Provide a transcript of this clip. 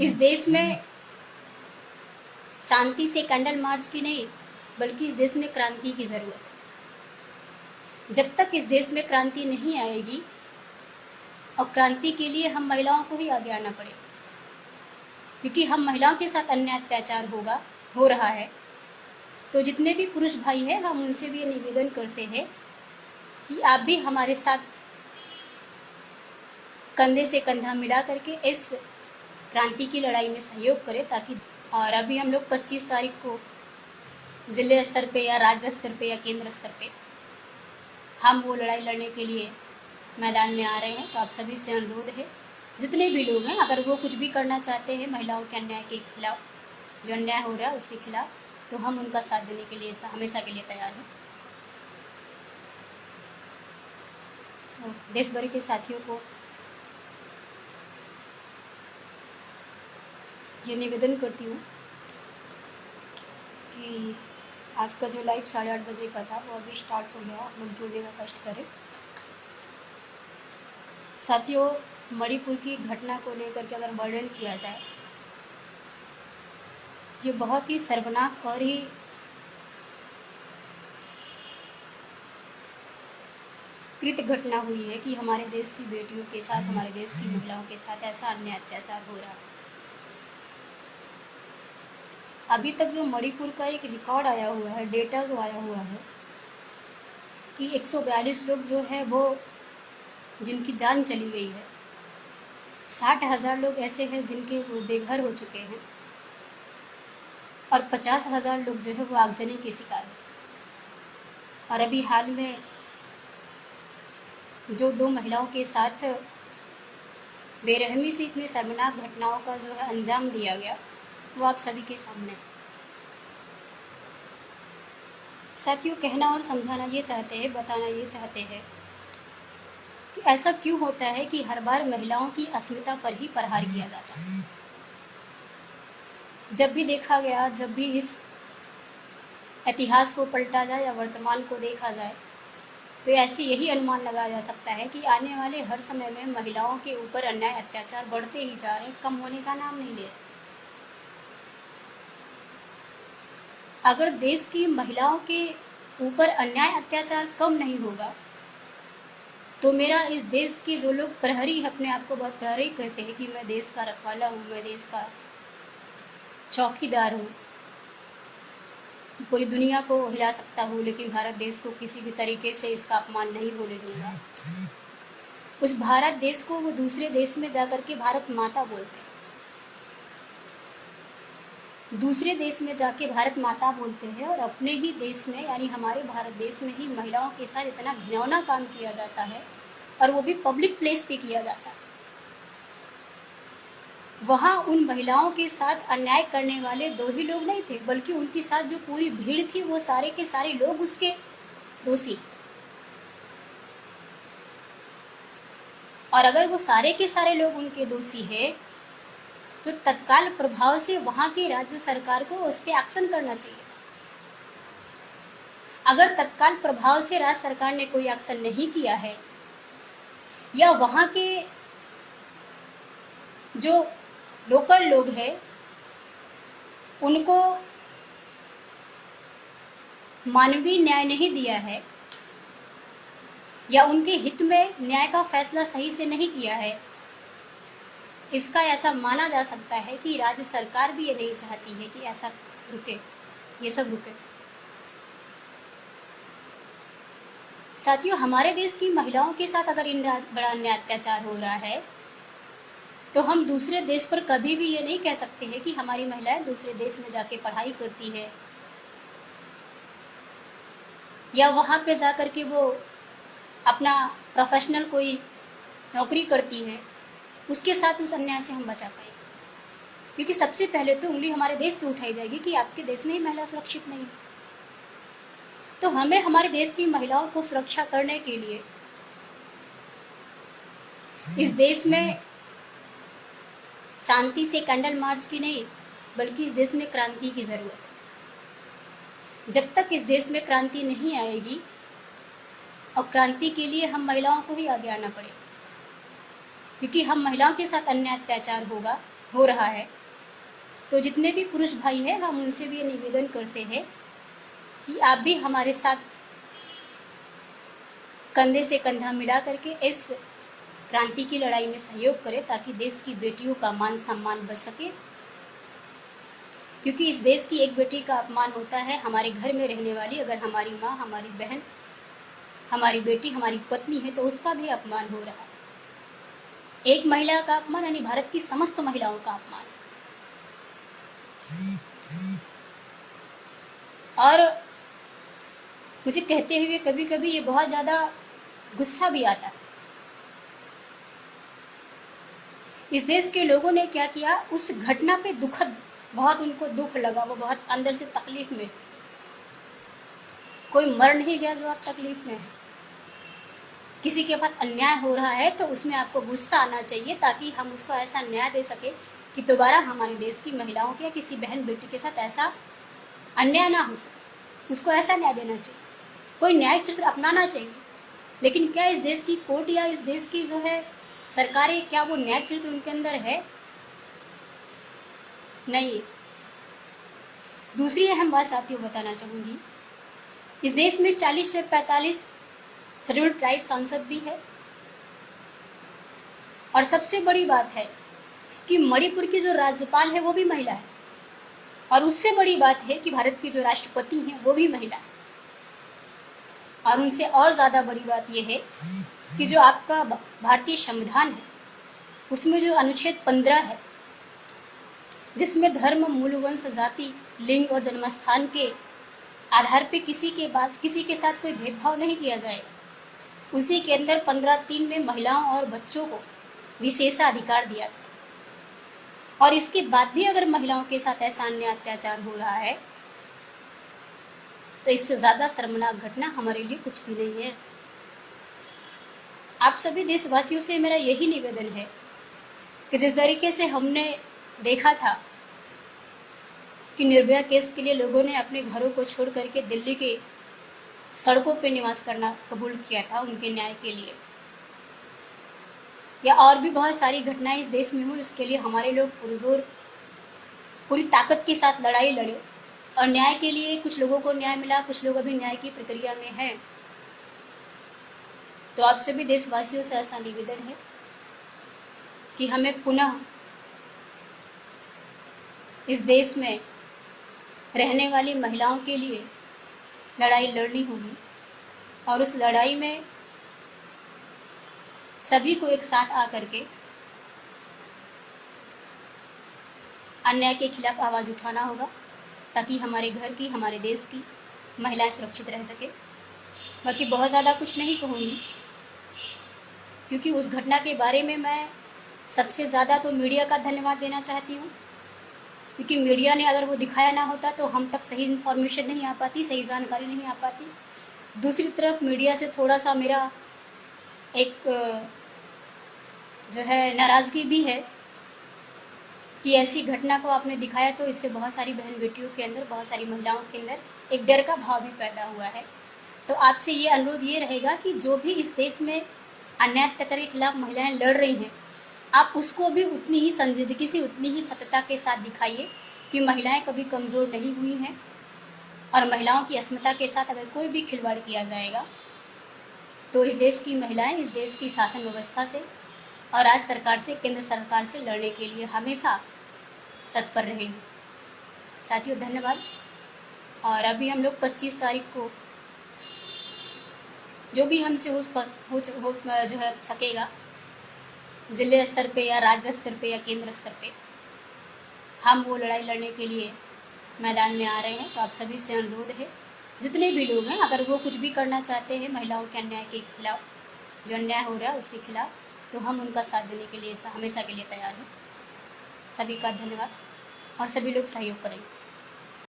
इस देश में शांति से कैंडल मार्च की नहीं, बल्कि इस देश में क्रांति की ज़रूरत है। जब तक इस देश में क्रांति नहीं आएगी, और क्रांति के लिए हम महिलाओं को ही आगे आना पड़ेगा, क्योंकि हम महिलाओं के साथ अन्याय अत्याचार हो रहा है। तो जितने भी पुरुष भाई हैं, हम उनसे भी ये निवेदन करते हैं कि आप भी हमारे साथ कंधे से कंधा मिला करके इस क्रांति की लड़ाई में सहयोग करें, ताकि और अभी हम लोग 25 तारीख को ज़िले स्तर पे या राज्य स्तर पे या केंद्र स्तर पे हम वो लड़ाई लड़ने के लिए मैदान में आ रहे हैं। तो आप सभी से अनुरोध है, जितने भी लोग हैं, अगर वो कुछ भी करना चाहते हैं महिलाओं के अन्याय के खिलाफ, जो अन्याय हो रहा है उसके खिलाफ, तो हम उनका साथ देने के लिए हमेशा के लिए तैयार हैं। और देश भर के साथियों को ये निवेदन करती हूँ कि आज का जो लाइव 8:30 बजे का था वो अभी स्टार्ट हो गया, आप लोग जुड़ने का कष्ट करें। साथियों, मणिपुर की घटना को लेकर के अगर वर्णन किया जाए, ये बहुत ही शर्मनाक और ही कृत घटना हुई है कि हमारे देश की बेटियों के साथ, हमारे देश की महिलाओं के साथ ऐसा अन्याय अत्याचार हो रहा है। अभी तक जो मणिपुर का एक रिकॉर्ड आया हुआ है, डेटा जो आया हुआ है कि 142 लोग जो है वो जिनकी जान चली गई है, 60,000 लोग ऐसे हैं जिनके वो बेघर हो चुके हैं, और 50,000 लोग जो है वो आगजनी के शिकार हैं। और अभी हाल में जो 2 महिलाओं के साथ बेरहमी से इतनी शर्मनाक घटनाओं का जो है अंजाम दिया गया, वो आप सभी के सामने। साथियों, कहना और समझाना ये चाहते हैं, बताना ये चाहते हैं कि ऐसा क्यों होता है कि हर बार महिलाओं की अस्मिता पर ही प्रहार किया जाता है। जब भी देखा गया, जब भी इस इतिहास को पलटा जाए या वर्तमान को देखा जाए, तो ऐसे यही अनुमान लगाया जा सकता है कि आने वाले हर समय में महिलाओं के ऊपर अन्याय अत्याचार बढ़ते ही जा रहे हैं, कम होने का नाम नहीं ले रहे। अगर देश की महिलाओं के ऊपर अन्याय अत्याचार कम नहीं होगा, तो मेरा इस देश के जो लोग प्रहरी, अपने आप को बहुत प्रहरी कहते हैं कि मैं देश का रखवाला हूँ, मैं देश का चौकीदार हूँ, पूरी दुनिया को हिला सकता हूँ, लेकिन भारत देश को किसी भी तरीके से इसका अपमान नहीं होने दूंगा। उस भारत देश को वो दूसरे देश में जाकर के भारत माता बोलते हैं, दूसरे देश में जाके भारत माता बोलते हैं, और अपने ही देश में यानी हमारे भारत देश में ही महिलाओं के साथ इतना घिनौना काम किया जाता है, और वो भी पब्लिक प्लेस पे किया जाता है। वहाँ उन महिलाओं के साथ अन्याय करने वाले 2 ही लोग नहीं थे, बल्कि उनके साथ जो पूरी भीड़ थी वो सारे के सारे लोग उसके दोषी। और अगर वो सारे के सारे लोग उनके दोषी है, तो तत्काल प्रभाव से वहाँ की राज्य सरकार को उस पर एक्शन करना चाहिए। अगर तत्काल प्रभाव से राज्य सरकार ने कोई एक्शन नहीं किया है, या वहाँ के जो लोकल लोग हैं उनको मानवीय न्याय नहीं दिया है, या उनके हित में न्याय का फैसला सही से नहीं किया है, इसका ऐसा माना जा सकता है कि राज्य सरकार भी ये नहीं चाहती है कि ऐसा रुके, ये सब रुके। साथियों, हमारे देश की महिलाओं के साथ अगर बड़ा अन्याय अत्याचार हो रहा है, तो हम दूसरे देश पर कभी भी ये नहीं कह सकते हैं कि हमारी महिलाएं दूसरे देश में जाके पढ़ाई करती है, या वहाँ पे जाकर के वो अपना प्रोफेशनल कोई नौकरी करती है, उसके साथ उस अन्याय से हम बचा पाएंगे। क्योंकि सबसे पहले तो उंगली हमारे देश पे उठाई जाएगी कि आपके देश में ही महिला सुरक्षित नहीं है। तो हमें हमारे देश की महिलाओं को सुरक्षा करने के लिए इस देश में शांति से कैंडल मार्च की नहीं, बल्कि इस देश में क्रांति की ज़रूरत है। जब तक इस देश में क्रांति नहीं आएगी, और क्रांति के लिए हम महिलाओं को ही आगे आना पड़ेगा, क्योंकि हम महिलाओं के साथ अन्याय अत्याचार हो रहा है। तो जितने भी पुरुष भाई हैं, हम उनसे भी ये निवेदन करते हैं कि आप भी हमारे साथ कंधे से कंधा मिला करके इस क्रांति की लड़ाई में सहयोग करें, ताकि देश की बेटियों का मान सम्मान बच सके। क्योंकि इस देश की एक बेटी का अपमान होता है हमारे घर में रहने वाली, अगर हमारी माँ, हमारी बहन, हमारी बेटी, हमारी पत्नी है, तो उसका भी अपमान हो रहा है। एक महिला का अपमान यानी भारत की समस्त महिलाओं का अपमान। और मुझे कहते हुए कभी कभी ये बहुत ज़्यादा गुस्सा भी आता है। इस देश के लोगों ने क्या किया, उस घटना पे दुखद, बहुत उनको दुख लगा, वो बहुत अंदर से तकलीफ में थे। कोई मर नहीं गया जो आप तकलीफ में है। किसी के साथ अन्याय हो रहा है तो उसमें आपको गुस्सा आना चाहिए, ताकि हम उसको ऐसा न्याय दे सके कि दोबारा हमारे देश की महिलाओं के या किसी बहन बेटी के साथ ऐसा अन्याय ना हो सके। उसको ऐसा न्याय देना चाहिए, कोई न्यायिक चक्र अपनाना चाहिए। लेकिन क्या इस देश की कोर्ट या इस देश की जो है सरकारें, क्या वो न्यायिक चरित्र उनके अंदर है? नहीं। दूसरी अहम बात साथियों बताना चाहूँगी, इस देश में 40 से 45 शेड्यूल्ड ट्राइब सांसद भी है। और सबसे बड़ी बात है कि मणिपुर की जो राज्यपाल है वो भी महिला है। और उससे बड़ी बात है कि भारत की जो राष्ट्रपति हैं वो भी महिला है। और उनसे और ज़्यादा बड़ी बात यह है कि जो आपका भारतीय संविधान है उसमें जो अनुच्छेद 15 है, जिसमें धर्म, मूल, वंश, जाति, लिंग और जन्मस्थान के आधार पे किसी के साथ कोई भेदभाव नहीं किया जाएगा, उसी के अंदर 15(3) में महिलाओं और बच्चों को विशेषाधिकार दिया गया। और इसके बाद भी अगर महिलाओं के साथ ऐसा अन्याय अत्याचार हो रहा है तो इससे ज़्यादा शर्मनाक घटना हमारे लिए कुछ भी नहीं है। आप सभी देशवासियों से मेरा यही निवेदन है कि जिस तरीके से हमने देखा था कि निर्भया केस के लिए लोगों ने अपने घरों को छोड़ करके दिल्ली के सड़कों पे निवास करना कबूल किया था उनके न्याय के लिए, या और भी बहुत सारी घटनाएं इस देश में हुई, इसके लिए हमारे लोग पुरजोर पूरी ताकत के साथ लड़ाई लड़े और न्याय के लिए कुछ लोगों को न्याय मिला, कुछ लोग अभी न्याय की प्रक्रिया में हैं। तो आप सभी देशवासियों से ऐसा निवेदन है कि हमें पुनः इस देश में रहने वाली महिलाओं के लिए लड़ाई लड़नी होगी। और उस लड़ाई में सभी को एक साथ आकर के अन्याय के खिलाफ आवाज़ उठाना होगा, ताकि हमारे घर की, हमारे देश की महिलाएं सुरक्षित रह सके। बाकी बहुत ज़्यादा कुछ नहीं कहूँगी, क्योंकि उस घटना के बारे में मैं सबसे ज़्यादा तो मीडिया का धन्यवाद देना चाहती हूँ, क्योंकि मीडिया ने अगर वो दिखाया ना होता तो हम तक सही इन्फॉर्मेशन नहीं आ पाती, सही जानकारी नहीं आ पाती। दूसरी तरफ मीडिया से थोड़ा सा मेरा एक जो है नाराज़गी भी है कि ऐसी घटना को आपने दिखाया तो इससे बहुत सारी बहन बेटियों के अंदर, बहुत सारी महिलाओं के अंदर एक डर का भाव भी पैदा हुआ है। तो आपसे ये अनुरोध ये रहेगा कि जो भी इस देश में अन्याय अत्याचार के खिलाफ महिलाएं लड़ रही हैं, आप उसको भी उतनी ही संजीदगी से, उतनी ही सतर्कता के साथ दिखाइए कि महिलाएं कभी कमज़ोर नहीं हुई हैं। और महिलाओं की अस्मिता के साथ अगर कोई भी खिलवाड़ किया जाएगा तो इस देश की महिलाएं इस देश की शासन व्यवस्था से और राज्य सरकार से, केंद्र सरकार से लड़ने के लिए हमेशा तत्पर रहेंगी। साथियों धन्यवाद। और अभी हम लोग 25 तारीख को जो भी हमसे जो है सकेगा, ज़िले स्तर पे या राज्य स्तर पे या केंद्र स्तर पे, हम वो लड़ाई लड़ने के लिए मैदान में आ रहे हैं। तो आप सभी से अनुरोध है, जितने भी लोग हैं, अगर वो कुछ भी करना चाहते हैं महिलाओं के अन्याय के खिलाफ, जो अन्याय हो रहा है उसके खिलाफ, तो हम उनका साथ देने के लिए हमेशा के लिए तैयार हैं। सभी का धन्यवाद और सभी लोग सहयोग करेंगे।